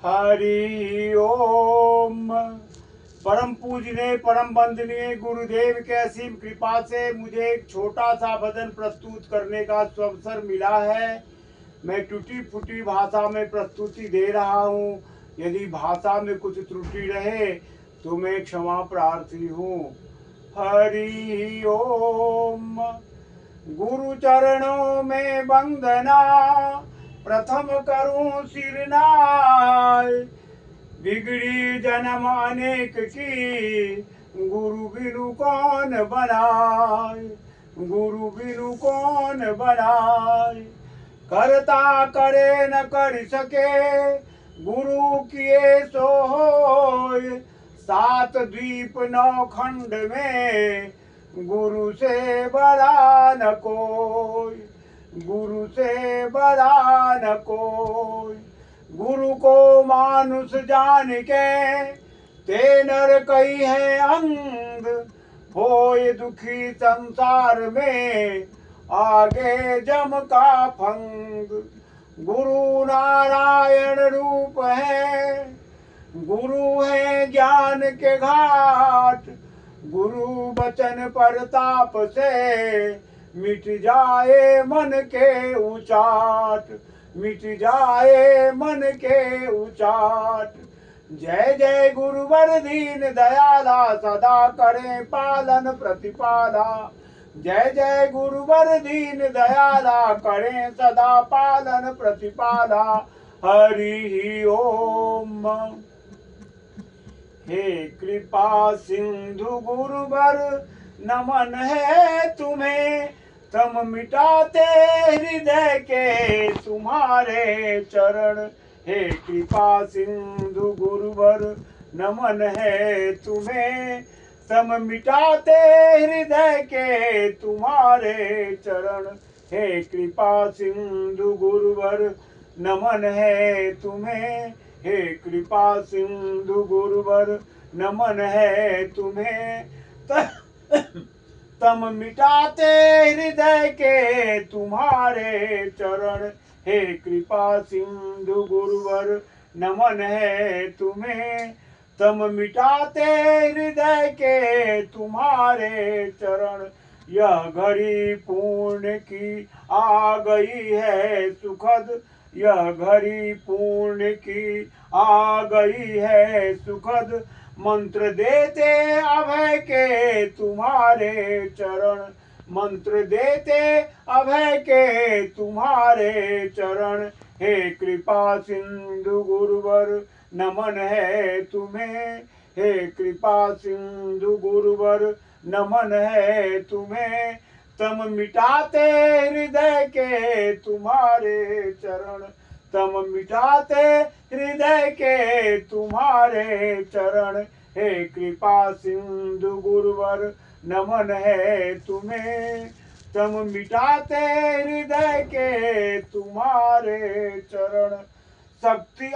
हरि ओम। परम पूजनीय परम वंदनीय गुरुदेव के असीम कृपा से मुझे एक छोटा सा भजन प्रस्तुत करने का अवसर मिला है। मैं टूटी फूटी भाषा में प्रस्तुति दे रहा हूँ। यदि भाषा में कुछ त्रुटि रहे तो मैं क्षमा प्रार्थी हूँ। हरि ओम। गुरु चरणों में वंदना, प्रथम करूं सिरनाय। बिगड़ी जन्म अनेक की, गुरु बिनु कौन बनाए। गुरु बिनु कौन बनाए। करता करे न कर सके, गुरु किए सो होय। 7 द्वीप 9 खंड में, गुरु से बड़ा न कोई। गुरु से बड़ा न कोई। गुरु को मानुष जान के, ते नर कई है अंध। होए दुखी संसार में, आगे जम का फंग। गुरु नारायण रूप है, गुरु है ज्ञान के घाट। गुरु वचन परताप से, मिट जाए मन के उचाट। मिट जाए मन के उचाट। जय जय गुरुवर दीन दयाला, सदा करें पालन प्रतिपाला। जय जय गुरुवर दीन दयाला, करें सदा पालन प्रतिपाला। हरि ओम। हे कृपा सिंधु गुरुवर, नमन है तुम्हें। तम मिटाते हृदय के तुम्हारे चरण। हे कृपा सिंधु गुरुवर, नमन है तुम्हें। तम मिटाते हृदय के तुम्हारे चरण। हे कृपा सिंधु गुरुवर, नमन है तुम्हें। हे कृपा सिंधु गुरुवर, नमन है तुम्हें। तम मिटाते हृदय के तुम्हारे चरण। हे कृपा सिंधु गुरुवर, नमन है तुम्हें। तम मिटाते हृदय के तुम्हारे चरण। यह घड़ी पुण्य की आ गई है सुखद। यह घड़ी पुण्य की आ गई है सुखद। मंत्र देते अभय के तुम्हारे चरण। मंत्र देते अभय के तुम्हारे चरण। हे कृपा सिंधु गुरुवर, नमन है तुम्हें। हे कृपा सिंधु गुरुवर, नमन है तुम्हें। तम मिटाते हृदय के तुम्हारे चरण। तम मिटाते हृदय के तुम्हारे चरण। हे कृपा सिंधु गुरुवर, नमन है तुम्हें। तम मिटाते हृदय के तुम्हारे चरण। शक्ति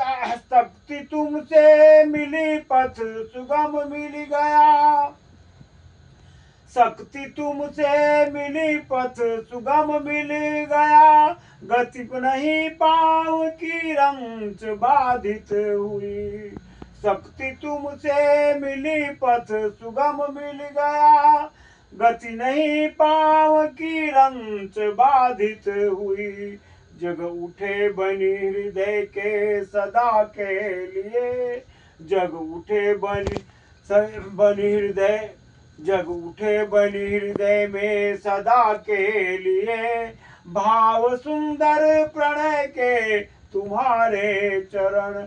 शक्ति तुमसे मिली, पथ सुगम मिल गया। शक्ति तुमसे मिली, पथ सुगम मिल गया। गति नहीं पाँव की रंच बाधित हुई। शक्ति तुमसे मिली, पथ सुगम मिल गया। गति नहीं पाँव की रंच बाधित हुई। जग उठे बनी हृदय के सदा के लिए। जग उठे बनी हृदय। जग उठे बनी हृदय में सदा के लिए। भाव सुंदर प्रणय के तुम्हारे चरण।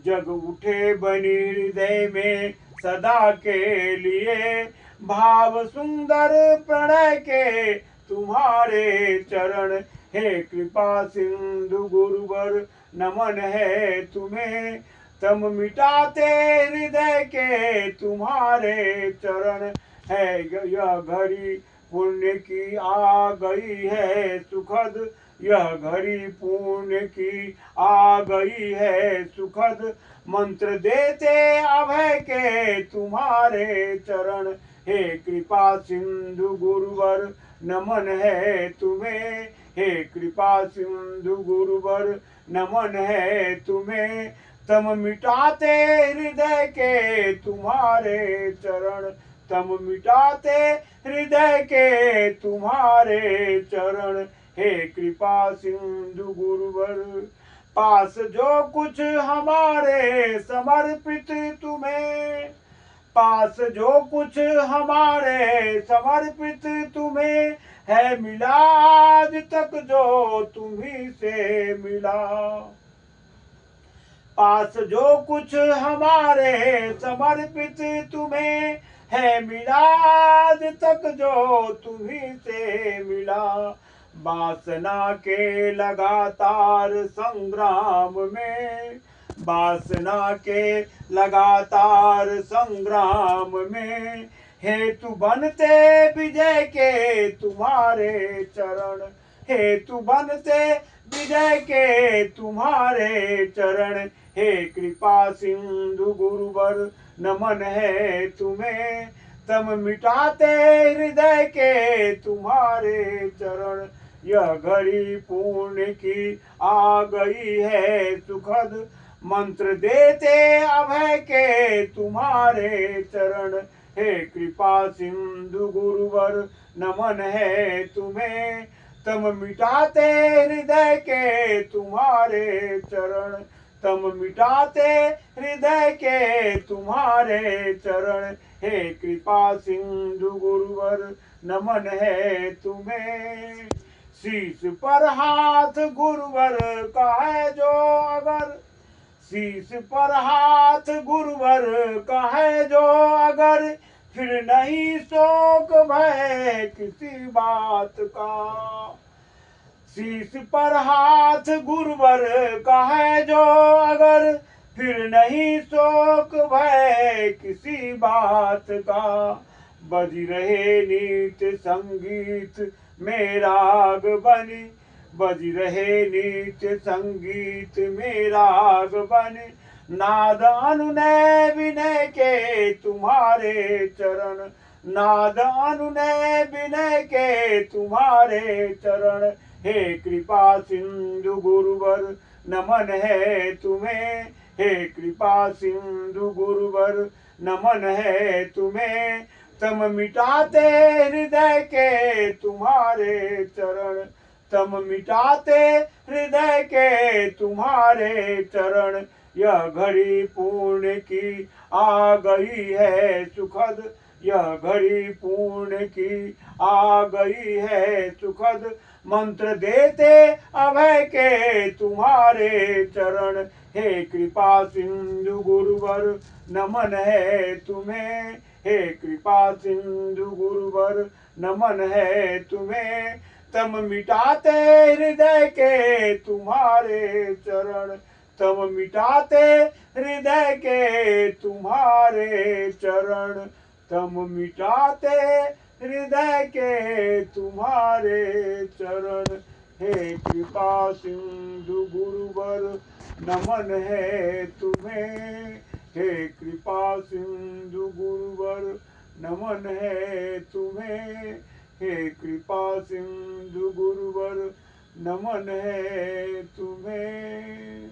जग उठे बनी हृदय में सदा के लिए। भाव सुंदर प्रणय के तुम्हारे चरण। हे कृपा सिंधु गुरुवर, नमन है तुम्हें। तम मिटाते हृदय के तुम्हारे चरण। है यह घड़ी पुण्य की आ गई है सुखद। यह घड़ी पुण्य की आ गई है सुखद। मंत्र देते अभय के तुम्हारे चरण। हे कृपा सिंधु गुरुवर, नमन है तुम्हें। हे कृपा सिंधु गुरुवर, नमन है तुम्हें। तम मिटाते हृदय के तुम्हारे चरण, तम मिटाते हृदय के तुम्हारे चरण। हे कृपा सिंधु गुरुवर, पास जो कुछ हमारे समर्पित तुम्हें, पास जो कुछ हमारे समर्पित तुम्हें है मिला आज तक जो तुम्ही से मिला। पास जो कुछ हमारे समर्पित तुम्हें है मिला आज तक जो तुम्ही से मिला। वासना के लगातार संग्राम में, वासना के लगातार संग्राम में हेतु बनते विजय के तुम्हारे चरण, हेतु बनते विजय के तुम्हारे चरण। हे कृपा सिंधु गुरुवर नमन है तुम्हें, तम मिटाते हृदय के तुम्हारे चरण। यह घड़ी पुण्य की आ गई है सुखद, मंत्र देते अभय के तुम्हारे चरण। हे कृपा सिंधु गुरुवर नमन है तुम्हें, तम मिटाते हृदय के तुम्हारे चरण, तम मिटाते हृदय के तुम्हारे चरण। हे कृपा सिंधु गुरुवर नमन है तुम्हें। शीश पर हाथ गुरुवर का है जो अगर, शीश पर हाथ गुरुवर का है जो अगर, फिर नहीं शोक भय किसी बात का। शीश पर हाथ गुरुवर का है जो अगर, फिर नहीं शोक भय किसी बात का। बज रहे नित्य संगीत में राग बनी, बज रहे नित्य संगीत में राग बनी। नाद अनुनय विनय के तुम्हारे चरण, नाद अनुनय विनय के तुम्हारे चरण। हे कृपा सिंधु गुरुवर नमन है तुम्हें, हे कृपा सिंधु गुरुवर नमन है तुम्हें। तम मिटाते हृदय के तुम्हारे चरण, तम मिटाते हृदय के तुम्हारे चरण। यह घड़ी पुण्य की आ गई है सुखद, यह घड़ी पुण्य की आ गई है सुखद, मंत्र देते अभय के तुम्हारे चरण। हे कृपा सिंधु गुरुवर नमन है तुम्हें, हे कृपा सिंधु गुरुवर नमन है तुम्हें। तम मिटाते हृदय के तुम्हारे चरण, तम मिटाते हृदय के तुम्हारे चरण, तम मिटाते हृदय के तुम्हारे चरण। हे कृपा सिंधु गुरुवर नमन है तुम्हें, हे कृपा सिंधु गुरुवर नमन है तुम्हें, हे कृपा सिंधु गुरुवर नमन है तुम्हें।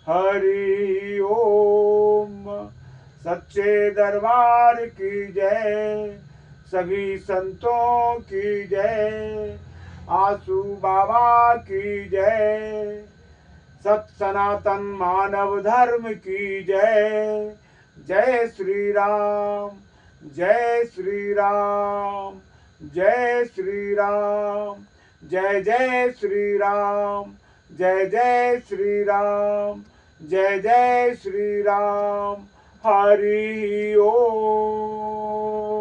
हरि ओम। सच्चे दरबार की जय, सभी संतों की जय, आसू बाबा की जय, सत सनातन मानव धर्म की जय। जय श्री राम, जय श्री राम, जय श्री राम, जय जय श्री राम, जय जय श्री राम, जय जय श्री राम। हरि ओम।